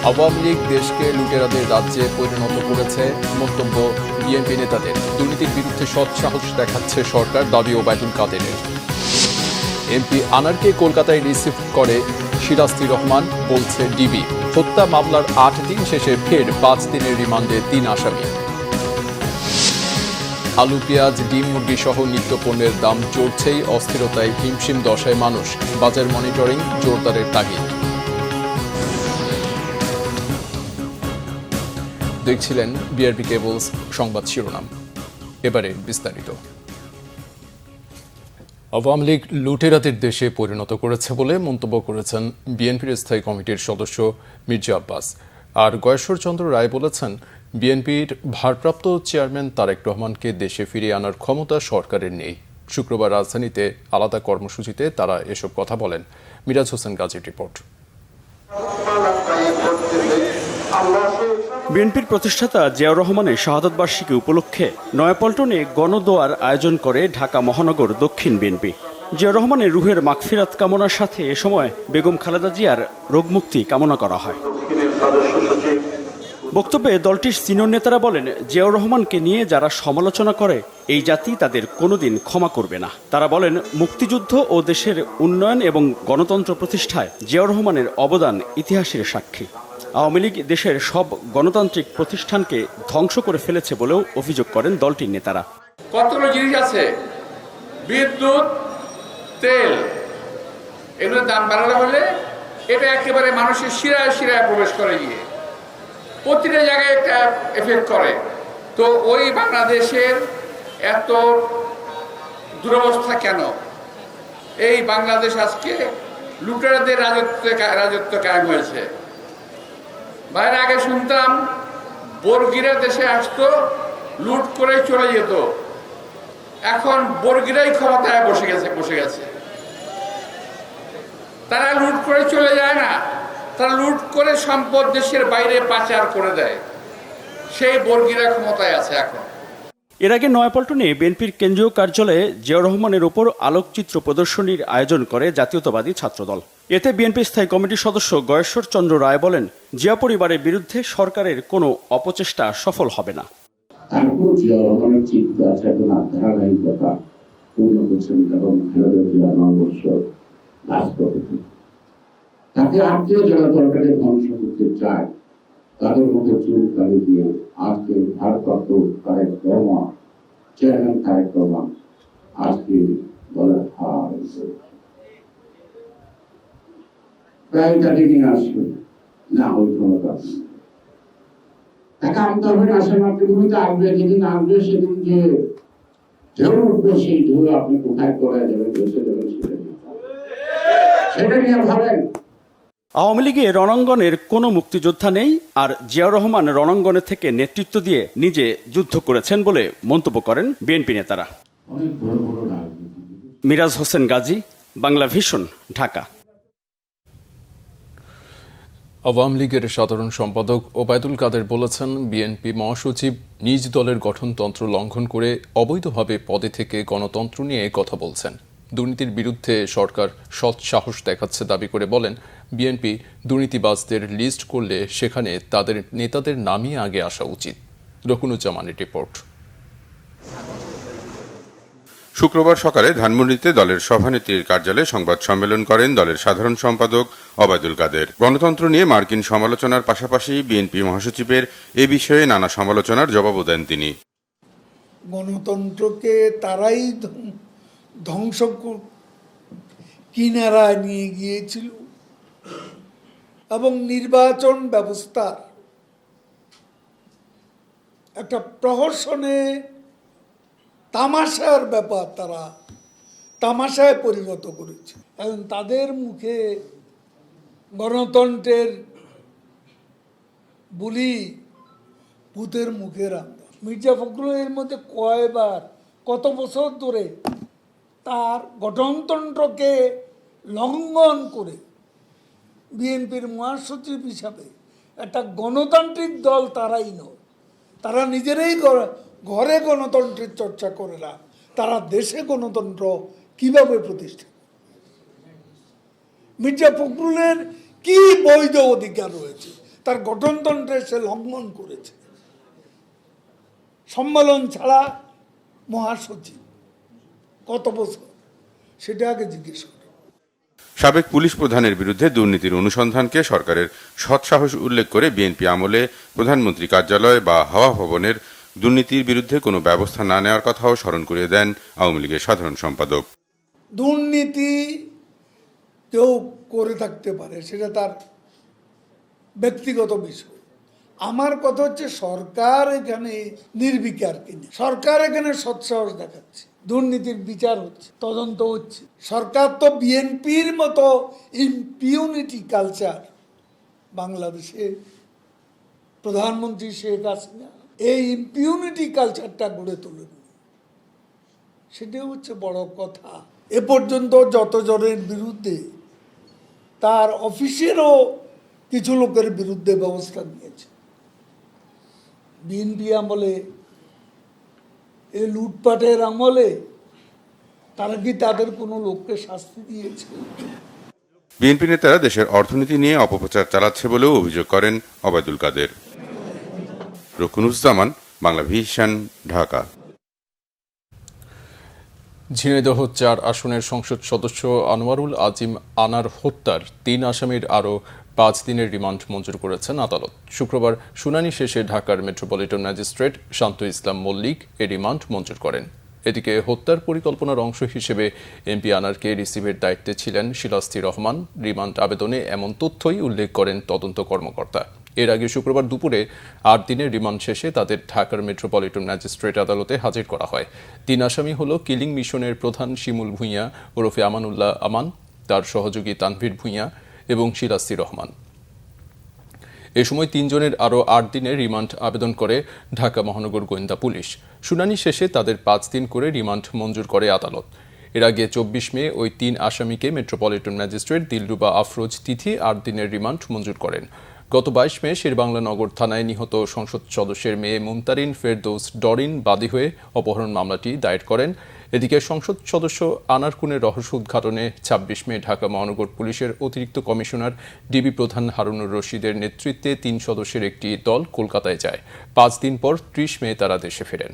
আওয়ামী লীগ দেশকে লুটেরাদের রাজ্যে পরিণত করেছে, মন্তব্য বিএনপি নেতাদের। দুর্নীতির বিরুদ্ধে সৎসাহস দেখাচ্ছে সরকার, দাবি ওবায়দুল কাদেরের। এমপি আনারকে কলকাতায় রিসিভ করে সিরাজুর রহমান, বলছে ডিবি। হত্যা মামলার ৮ দিন শেষে ফের ৫ দিনের রিমান্ডে ৩ আসামি। আলু, পেঁয়াজ, ডিম, মুরগি সহ নিত্যপণ্যের দাম চড়ছেই, অস্থিরতায় হিমশিম দশায় মানুষ। বাজার মনিটরিং জোরদারের তাগিদ। দেখছিলেন বিআরবি কেবলস সংবাদ শিরোনাম, এবারে বিস্তারিত। আওয়ামী লীগ লুটেরাদের দেশে পরিণত করেছে বলে মন্তব্য করেছেন বিএনপির স্থায়ী কমিটির সদস্য মির্জা আব্বাস। আর গয়েশ্বরচন্দ্র রায় বলেছেন, বিএনপির ভারপ্রাপ্ত চেয়ারম্যান তারেক রহমানকে দেশে ফিরিয়ে আনার ক্ষমতা সরকারের নেই। শুক্রবার রাজধানীতে আলাদা কর্মসূচিতে তারা এসব কথা বলেন। মিরাজ হোসেন গাজীর রিপোর্ট। বিএনপির প্রতিষ্ঠাতা জিয়াউর রহমানের শাহাদত বার্ষিকী উপলক্ষে নয়াপল্টনে গণদোয়ার আয়োজন করে ঢাকা মহানগর দক্ষিণ বিএনপি। জিয়াউর রহমানের রুহের মাগফিরাত কামনার সাথে এ সময় বেগম খালেদা জিয়ার রোগমুক্তি কামনা করা হয়। বক্তব্যে দলটির সিনিয়র নেতারা বলেন, জিয়াউর রহমানকে নিয়ে যারা সমালোচনা করে এই জাতি তাদের কোনোদিন ক্ষমা করবে না। তারা বলেন, মুক্তিযুদ্ধ ও দেশের উন্নয়ন এবং গণতন্ত্র প্রতিষ্ঠায় জিয়াউর রহমানের অবদান ইতিহাসের সাক্ষী। আওয়ামী লীগ দেশের সব গণতান্ত্রিক প্রতিষ্ঠানকে ধ্বংস করে ফেলেছে বলেও অভিযোগ করেন দলটির নেতারা। কতগুলো জিনিস আছে, বিদ্যুৎ, তেল, এগুলোর দাম বাড়ানো হলে এটা একেবারে মানুষের শিরায় শিরায় প্রবেশ করে গিয়ে প্রতিটা জায়গায় একটা এফেক্ট করে। তো ওই বাংলাদেশের এত দুরবস্থা কেন? এই বাংলাদেশ আজকে লুটেরাদের রাজত্ব কায়েম হয়েছে। বাইরে আগে শুনতাম বর্গিরা দেশে আসতো, লুট করে চলে যেত। এখন বর্গিরাই ক্ষমতায় বসে গেছে। তারা লুট করে চলে যায় না, তারা লুট করে সম্পদ দেশের বাইরে পাচার করে দেয়। সেই বর্গিরা ক্ষমতায় আছে এখন। এর আগে নয়াপল্টনে বিএনপির কেন্দ্রীয় কার্যালয়ে জিয়াউর রহমানের ওপর আলোকচিত্র প্রদর্শনীর আয়োজন করে জাতীয়তাবাদী ছাত্রদল। এতে বিএনপি স্থায়ী কমিটির সদস্য গয়েশ্বরচন্দ্র রায় বলেন, জিয়া পরিবারের বিরুদ্ধে সরকারের কোনো অপচেষ্টা সফল হবে না। তাকে আত্মীয় যারা দরকারে ধ্বংস করতে চায় তাদের মধ্যে চুল কালি দিয়ে আজকে ভারপ্রাপ্ত তারেক রহমান, চেয়ারম্যান তারেক রহমান আজকে দলের হার প্রায় তাকে নিয়ে আসবে না, ওই ক্ষমতা তাকে আনতে হবে না। আসে মাতৃভূমিতে আসবে, যেদিন আসবে সেদিন যে ঢেউ উঠবে, সেই ঢেউ আপনি কোথায় করে যাবেন, বসে যাবেন, সেটা নিয়ে ভাবেন। আওয়ামী লীগের রণাঙ্গনের কোনো মুক্তিযোদ্ধা নেই, আর জিয়াউর রহমান রণাঙ্গনে থেকে নেতৃত্ব দিয়ে নিজে যুদ্ধ করেছেন বলে মন্তব্য করেন বিএনপি নেতারা। মিরাজ হোসেন গাজী, বাংলা ভিশন, ঢাকা। আওয়ামী লীগের সাধারণ সম্পাদক ওবায়দুল কাদের বলেছেন, বিএনপি মহাসচিব নিজ দলের গঠনতন্ত্র লঙ্ঘন করে অবৈধভাবে পদে থেকে গণতন্ত্র নিয়ে কথা বলছেন। দুর্নীতির বিরুদ্ধে সরকার সৎসাহস দেখাচ্ছে দাবি করে বলেন, বিএনপি দুর্নীতিবাজদের লিস্ট করলে সেখানে তাদের নেতাদের নামই আগে আসা উচিত। রকুনুজ্জামানের রিপোর্ট। শুক্রবার সকালে ধানমন্ডিতে দলের সভানেত্রীর কার্যালয়ে সংবাদ সম্মেলন করেন দলের সাধারণ সম্পাদক ওবায়দুল কাদের। গণতন্ত্র নিয়ে মার্কিন সমালোচনার পাশাপাশি বিএনপি মহাসচিবের এ বিষয়ে নানা সমালোচনার জবাবও দেন তিনি। গণতন্ত্রকে তারাই ধ্বংস কিনারায় নিয়ে গিয়েছিল এবং নির্বাচন ব্যবস্থার একটা প্রহসনে তামাশার ব্যাপার তারা তামাশায় পরিণত করেছে। এখন তাদের মুখে গণতন্ত্রের বুলি ভূতের মুখে রান্না। মির্জা ফখরুল এর মধ্যে কয়বার, কত বছর ধরে তার গঠনতন্ত্রকে লঙ্ঘন করে বিএনপির মহাসচিব হিসাবে একটা গণতান্ত্রিক দল তারাই নয়, তারা নিজেরাই ঘরে গণতন্ত্রের চর্চা করে না, তারা দেশে গণতন্ত্র কিভাবে প্রতিষ্ঠা। মির্জা ফখরুলের কি বৈধ অধিকার রয়েছে তার গঠনতন্ত্রে সে লঙ্ঘন করেছে। সম্মেলন ছাড়া মহাসচিব কত বছর, সেটা আগে জিজ্ঞেস করে। সাবেক পুলিশ প্রধানের বিরুদ্ধে দুর্নীতির অনুসন্ধানকে সরকারের সৎসাহস উল্লেখ করে বিএনপি আমলে প্রধানমন্ত্রী কার্যালয় বা হাওয়া ভবনের দুর্নীতির বিরুদ্ধে কোনো ব্যবস্থা না নেওয়ার কথাও স্মরণ করিয়ে দেন আওয়ামী লীগের সাধারণ সম্পাদক। দুর্নীতি কেউ করে থাকতে পারে, সেটা তার ব্যক্তিগত বিষয়। আমার কথা হচ্ছে সরকার এখানে নির্বিকার কিনা, সরকার এখানে সৎসাহস দেখাচ্ছে, দুর্নীতির বিচার হচ্ছে, তদন্ত হচ্ছে। সরকার তো বিএনপির মতো ইম্পিউনিটি কালচার বাংলাদেশে প্রধানমন্ত্রী শেখ হাসিনা এই ইম্পিউনিটি কালচারটা গড়ে তোলেন, সেটাই হচ্ছে বড় কথা। এ পর্যন্ত যতজনের বিরুদ্ধে, তার অফিসেরও কিছু লোকের বিরুদ্ধে ব্যবস্থা নিয়েছে। বিএনপি আমলে, এই লুটপাটের আমলে তারা কি তাদের কোনো লোককে শাস্তি দিয়েছে? বিএনপি নেতারা দেশের অর্থনীতি নিয়ে অপপ্রচার চালাচ্ছে বলেও অভিযোগ করেন ওবায়দুল কাদের। রুকনুজ্জামান, বাংলা ভিশন, ঢাকা। ঝিনাইদহ ৪ আসনের সংসদ সদস্য আনোয়ারুল আজিম আনার হত্যার ৩ আসামির আরও ৫ দিনের রিমান্ড মঞ্জুর করেছেন আদালত। শুক্রবার শুনানি শেষে ঢাকার মেট্রোপলিটন ম্যাজিস্ট্রেট শান্ত ইসলাম মল্লিক এ রিমান্ড মঞ্জুর করেন। এদিকে হত্যার পরিকল্পনার অংশ হিসেবে এমপি আনারকে রিসিভের দায়িত্বে ছিলেন শিলাস্তি রহমান। রিমান্ড আবেদনে এমন তথ্যই উল্লেখ করেন তদন্ত কর্মকর্তা। এর আগে শুক্রবার দুপুরে ৮ দিনের রিমান্ড শেষে তাদের ঢাকার মেট্রোপলিটন ম্যাজিস্ট্রেট আদালতে হাজির করা হয়। ৩ আসামি হল কিলিং মিশনের প্রধান শিমুল ভূঁইয়া ওরফে আমানুল্লাহ আমান, তার সহযোগী তানভীর ভূঁইয়া এবং শিলাস্তি রহমান। এ সময় ৩ জনের আরও ৮ দিনের রিমান্ড আবেদন করে ঢাকা মহানগর গোয়েন্দা পুলিশ। শুনানি শেষে তাদের ৫ দিন করে রিমান্ড মঞ্জুর করে আদালত। এর আগে ২৪ মে ওই ৩ আসামিকে মেট্রোপলিটন ম্যাজিস্ট্রেট দিলরুবা আফরোজ তিথি ৮ দিনের রিমান্ড মঞ্জুর করেন। গত ২২ মে শেরবাংলা নগর থানায় নিহত সংসদ সদস্যের মেয়ে মুমতারিন ফেরদৌস ডরিন বাদী হয়ে অপহরণ মামলাটি দায়ের করেন। এদিকে সংসদ সদস্য আনার খুনের রহস্য উদ্ঘাটনে ২৬ মে ঢাকা মহানগর পুলিশের অতিরিক্ত কমিশনার ডিবি প্রধান হারুনুর রশিদের নেতৃত্বে ৩ সদস্যের একটি দল কলকাতায় যায়। ৫ দিন পর ৩০ মে তারা দেশে ফেরেন।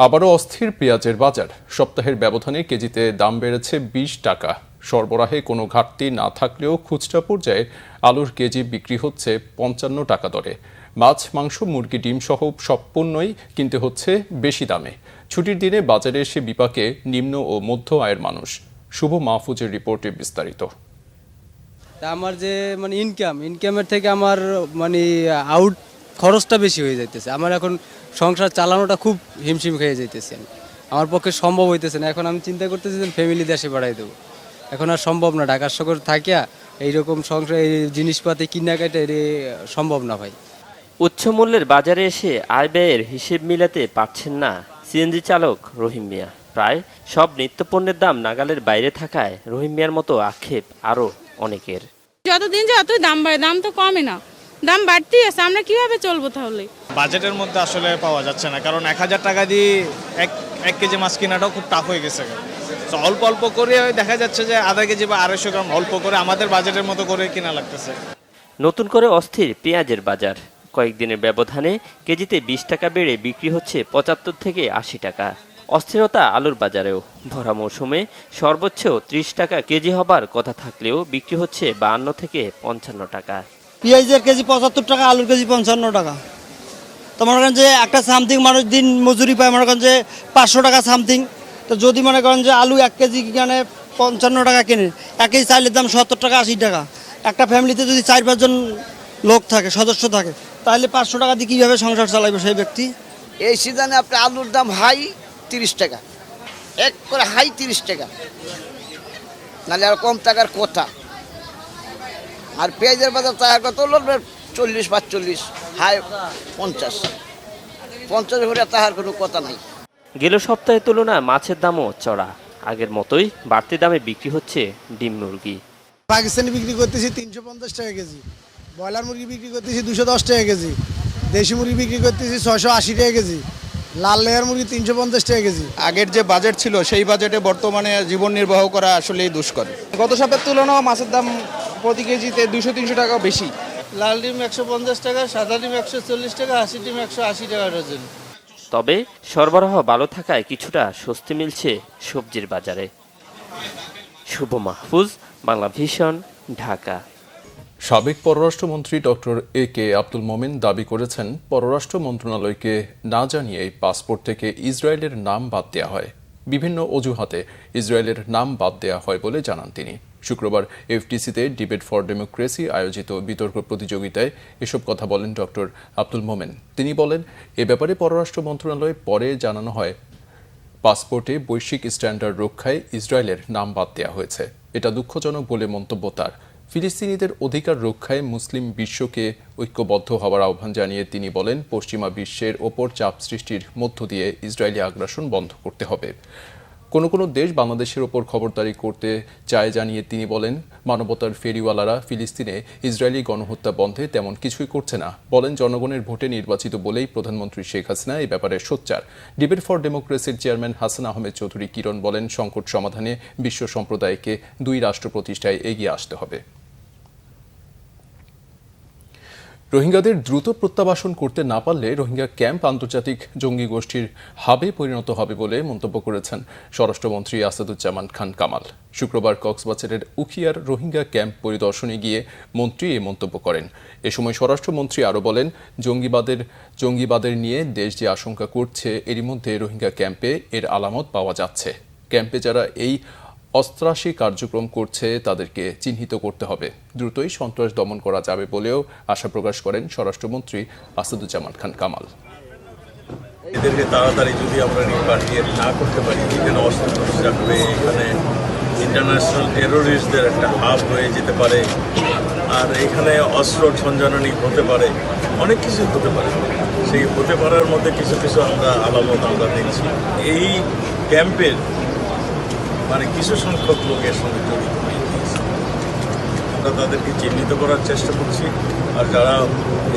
আবারও অস্থির পেঁয়াজের বাজার। সপ্তাহের ব্যবধানে কেজিতে দাম বেড়েছে ২০ টাকা। সরবরাহে কোনো ঘাটতি না থাকলেও খুচরা পর্যায়ে আলুর কেজি বিক্রি হচ্ছে ৫৫ টাকা দরে। মাছ, মাংস, মুরগি, ডিম সহ সব পণ্যই কিনতে হচ্ছে বেশি দামে। ছুটির দিনে বাজারে এসে বিপাকে নিম্ন ও মধ্য আয়ের মানুষ। শুভ মাহফুজের রিপোর্টে বিস্তারিত। আমার যে ইনকামের থেকে আমার আউট খরচটা বেশি হয়ে যাইতেছে। আমার এখন সংসার চালানোটা খুব হিমশিম খেয়ে যাইতেছে। আমার পক্ষে সম্ভব হইতেছে না। এখন আমি চিন্তা করতেছি যে ফ্যামিলি দেশে বাড়াই দেবো। এখন আর সম্ভব না, ঢাকার শহর থাকিয়া এইরকম সংসার এই জিনিসপাতি কিনাকাটা সম্ভব না ভাই। উচ্চ মূল্যের বাজারে এসে আয় ব্যয়ের হিসেব মিলাতে পারছেন না সিএনজি চালক রহিম মিয়া। প্রায় সব নিত্যপণ্যের দাম নাগালের বাইরে থাকায় রহিম মিয়ার মতো আক্ষেপ আরও অনেকের। যতদিন যতই দাম বাড়ে, দাম তো কমে না, দাম বাড়তেই আছে। আমরা কিভাবে চলবো তাহলে? বাজেটের মধ্যে আসলে পাওয়া যাচ্ছে না, কারণ ১,০০০ টাকা দিয়ে এক কেজি মাছ কেনাটাও খুব টাফ হয়ে গেছে। তো অল্প অল্প করে দেখা যাচ্ছে যে আধা কেজি বা ২৫০ গ্রাম অল্প করে আমাদের বাজেটের মতো করে কেনা লাগতেছে। নতুন করে অস্থির পেঁয়াজের বাজার। কয়েকদিনের ব্যবধানে কেজিতে ২০ টাকা বেড়ে বিক্রি হচ্ছে ৭৫ থেকে ৮০ টাকা। অস্থিরতা আলুর বাজারেও। ভরা মৌসুমে সর্বোচ্চ ৩০ টাকা কেজি হবার কথা থাকলেও বিক্রি হচ্ছে ৫২ থেকে ৫৫ টাকা। পেঁয়াজের কেজি ৭৫ টাকা, আলুর কেজি ৫৫ টাকা। তো মনে করেন যে একটা সামথিং মানুষ দিন মজুরি পায় মনে করেন যে ৫০০ টাকা সামথিং। তো যদি মনে করেন যে আলু ১ কেজি কিনে ৫৫ টাকা কেনে, ১ কেজি চাইলের দাম ৭০ টাকা ৮০ টাকা। একটা ফ্যামিলিতে যদি ৪-৫ জন লোক থাকে, সদস্য থাকে, তাহলে ৫০০ টাকা দিয়ে কীভাবে সংসার চালাবে সেই ব্যক্তি? এই সিজনে আপনি আলুর দাম হাই ৩০ টাকা, এক করে হাই ৩০ টাকা, নাহলে আর কম টাকার কথা। আর পেঁয়াজের বাজার টাকা কত হলো ৪০-৪৫, হাই ৫০ ভরে তাহার কোনো কথা নাই। গেল সপ্তাহের তুলনায় মাছের দামও চড়া। আগের মতোই বাড়তি দামে বিক্রি হচ্ছে ডিম মুরগি। পাকিস্তানি বিক্রি করতেছি ৩৫০ টাকা কেজি, ব্রয়লার মুরগি বিক্রি করতেছি ২১০ টাকা কেজি, দেশি মুরগি বিক্রি করতেছি ৬৮০ টাকা কেজি, লাল লেয়ার মুরগি ৩৫০ টাকা কেজি। আগের যে বাজেট ছিল সেই বাজেটে বর্তমানে জীবন নির্বাহ করা আসলেই দুষ্কর। গত সপ্তাহের তুলনায় মাছের দাম প্রতি কেজিতে ২০০-৩০০ টাকা বেশি। লাল ডিম 150 টাকা, সাদা ডিম 140 টাকা, 80 ডিম 180 টাকা ডজন। তবে সরবরাহ ভালো থাকায় কিছুটা স্বস্তি মিলছে সবজির বাজারে। শুভ মাহফুজ, বাংলা ভিশন, ঢাকা। সাবেক পররাষ্ট্রমন্ত্রী ডক্টর এ কে আব্দুল মোমেন দাবি করেছেন, পররাষ্ট্র মন্ত্রণালয়কে না জানিয়েই পাসপোর্ট থেকে ইসরায়েলের নাম বাদ দেওয়া হয়। বিভিন্ন অজুহাতে ইসরায়েলের নাম বাদ দেওয়া হয় বলে জানান তিনি। শুক্রবার এফটিসিতে ডিবেট ফর ডেমোক্রেসি আয়োজিত বিতর্ক প্রতিযোগিতায় এসব কথা বলেন ডক্টর আব্দুল মোমেন। তিনি বলেন, এ ব্যাপারে পররাষ্ট্র মন্ত্রণালয় পরে জানানো হয় পাসপোর্টে বৈশ্বিক স্ট্যান্ডার্ড রক্ষায় ইসরায়েলের নাম বাদ দেওয়া হয়েছে। এটা দুঃখজনক বলে মন্তব্য তার। ফিলিস্তিনিদের অধিকার রক্ষায় মুসলিম বিশ্বকে ঐক্যবদ্ধ হওয়ার আহ্বান জানিয়ে তিনি বলেন, পশ্চিমা বিশ্বের ওপর চাপ সৃষ্টির মধ্য দিয়ে ইসরায়েলি আগ্রাসন বন্ধ করতে হবে। কোনো দেশ বাংলাদেশের ওপর খবরদারি করতে চায় জানিয়ে তিনি বলেন, মানবতার ফেরিওয়ালারা ফিলিস্তিনে ইসরায়েলি গণহত্যা বন্ধে তেমন কিছুই করছে না। বলেন, জনগণের ভোটে নির্বাচিত বলেই প্রধানমন্ত্রী শেখ হাসিনা এই ব্যাপারে সোচ্চার। ডিবেট ফর ডেমোক্রেসির চেয়ারম্যান হাসান আহমেদ চৌধুরী কিরণ বলেন, সংকট সমাধানে বিশ্ব সম্প্রদায়কে 2 রাষ্ট্র প্রতিষ্ঠায় এগিয়ে আসতে হবে। রোহিঙ্গাদের দ্রুত প্রত্যাবাসন করতে না পারলে রোহিঙ্গা ক্যাম্প আন্তর্জাতিক জঙ্গি গোষ্ঠীর হাবে পরিণত হবে বলে মন্তব্য করেছেন স্বরাষ্ট্রমন্ত্রী আসাদুজ্জামান খান কামাল। শুক্রবার কক্সবাজারের উখিয়ার রোহিঙ্গা ক্যাম্প পরিদর্শনে গিয়ে মন্ত্রী এই মন্তব্য করেন। এ সময় স্বরাষ্ট্রমন্ত্রী আরও বলেন, জঙ্গিবাদের নিয়ে দেশ যে আশঙ্কা করছে, এরই মধ্যে রোহিঙ্গা ক্যাম্পে এর আলামত পাওয়া যাচ্ছে। ক্যাম্পে যারা এই অস্ত্রাসী কার্যক্রম করছে তাদেরকে চিহ্নিত করতে হবে। দ্রুতই সন্ত্রাস দমন করা যাবে বলেও আশা প্রকাশ করেন স্বরাষ্ট্রমন্ত্রী আসাদুজ্জামান খান কামাল। এদেরকে তাড়াতাড়ি যদি আমরা রিপাট্রিয়েট না করতে পারি, এখানে অস্ত্র প্রতিষ্ঠা করে এখানে ইন্টারন্যাশনাল টেরোরিস্টদের একটা হাব হয়ে যেতে পারে, আর এখানে অস্ত্র সঞ্চালনী হতে পারে, অনেক কিছু হতে পারে। সেই হতে পারার মধ্যে কিছু কিছু আলামত আমরা দেখছি। এই ক্যাম্পের কিছু সংখ্যক লোকের সঙ্গে জড়িত হয়ে গিয়েছে। আমরা তাদেরকে চিহ্নিত করার চেষ্টা করছি, আর যারা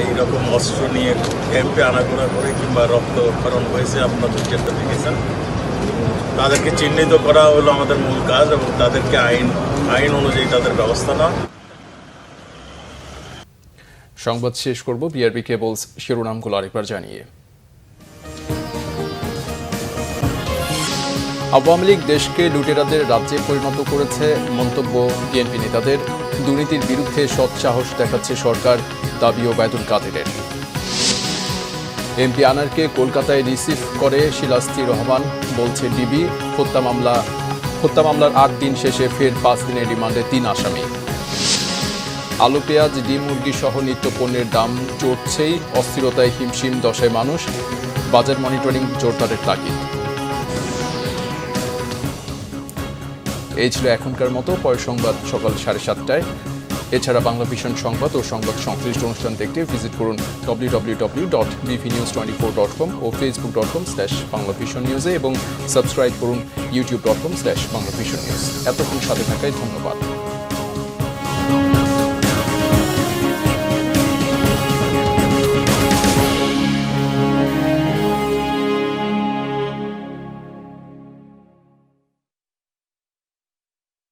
এইরকম অস্ত্র নিয়ে ক্যাম্পে আনাগোনা করে কিংবা রক্তক্ষরণ হয়েছে, আপনাদের যেটা দেখেছেন, তাদেরকে চিহ্নিত করা হলো আমাদের মূল কাজ, এবং তাদেরকে আইন অনুযায়ী তাদের ব্যবস্থা নেওয়া। সংবাদ শেষ করব বিআরবি কেবলস শিরোনামগুলো আরেকবার জানিয়ে। আওয়ামী লীগ দেশকে লুটেরাদের রাজ্যে পরিণত করেছে, মন্তব্য বিএনপি নেতাদের। দুর্নীতির বিরুদ্ধে সৎসাহস দেখাচ্ছে সরকার, দাবি ওবায়দুল কাদেরের। এমপি আনারকে কলকাতায় রিসিভ করে শিলাস্তি রহমান, বলছে ডিবি। হত্যা মামলার 8 দিন শেষে ফের 5 দিনের রিমান্ডে 3 আসামি। আলু, পেঁয়াজ, ডিম, মুরগি সহ নিত্য পণ্যের দাম চড়ছেই, অস্থিরতায় হিমশিম দশায় মানুষ। বাজার মনিটরিং জোরদারের তাগিদ। এই ছিল এখনকার মতো। পরের সংবাদ সকাল 7:30টায়। এছাড়া বাংলা ভিশন সংবাদ ও সংবাদ সংশ্লিষ্ট অনুষ্ঠান দেখতে ভিজিট করুন www.bvnews24.com ও facebook.com/banglavisionnews এবং সাবস্ক্রাইব করুন youtube.com/banglavisionnews। এতক্ষণ সাথে থাকায় ধন্যবাদ।